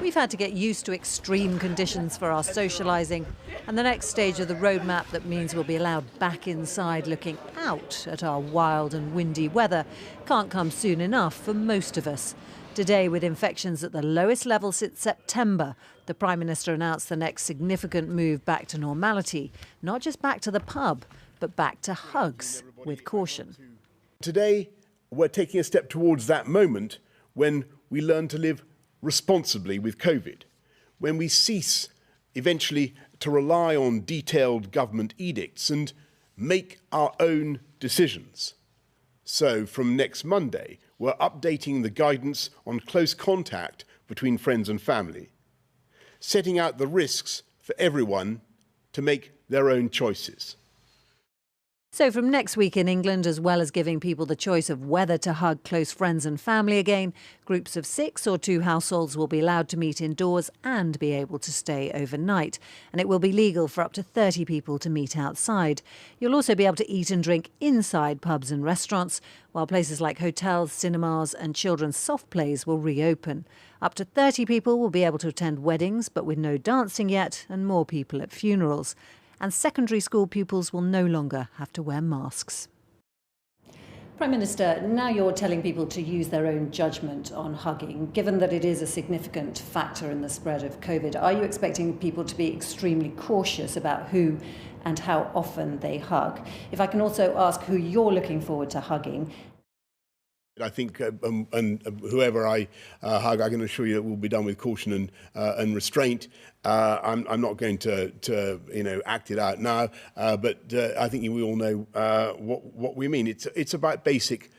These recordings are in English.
We've had to get used to extreme conditions for our socialising, and the next stage of the roadmap that means we'll be allowed back inside looking out at our wild and windy weather can't come soon enough for most of us. Today, with infections at the lowest level since September, the Prime Minister announced the next significant move back to normality, not just back to the pub, but back to hugs, with caution. Today, we're taking a step towards that moment when we learn to live responsibly with COVID, when we cease eventually to rely on detailed government edicts and make our own decisions. So from next Monday, we're updating the guidance on close contact between friends and family, setting out the risks for everyone to make their own choices. So from next week in England, as well as giving people the choice of whether to hug close friends and family again, groups of 6 or 2 households will be allowed to meet indoors and be able to stay overnight. And it will be legal for up to 30 people to meet outside. You'll also be able to eat and drink inside pubs and restaurants, while places like hotels, cinemas and children's soft plays will reopen. Up to 30 people will be able to attend weddings, but with no dancing yet, and more people at funerals. And secondary school pupils will no longer have to wear masks. Prime Minister, now you're telling people to use their own judgment on hugging. Given that it is a significant factor in the spread of COVID, are you expecting people to be extremely cautious about who and how often they hug? If I can also ask who you're looking forward to hugging. I think, and whoever I hug, I can assure you it will be done with caution and restraint. I'm not going to act it out now, but I think we all know what we mean. It's about basic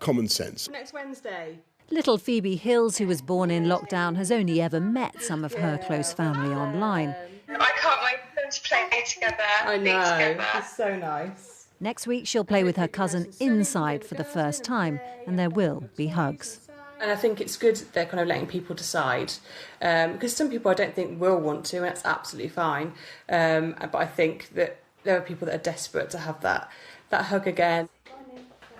common sense. Next Wednesday. Little Phoebe Hills, who was born in lockdown, has only ever met some of her close family online. I can't wait for them to play together. I know, it's so nice. Next week, she'll play with her cousin inside for the first time, and there will be hugs. And I think it's good they're kind of letting people decide, because some people I don't think will want to, and that's absolutely fine. But I think that there are people that are desperate to have that hug again.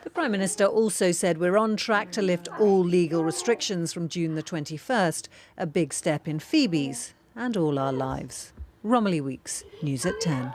The Prime Minister also said we're on track to lift all legal restrictions from June the 21st, a big step in Phoebe's and all our lives. Romilly Weeks, News at 10.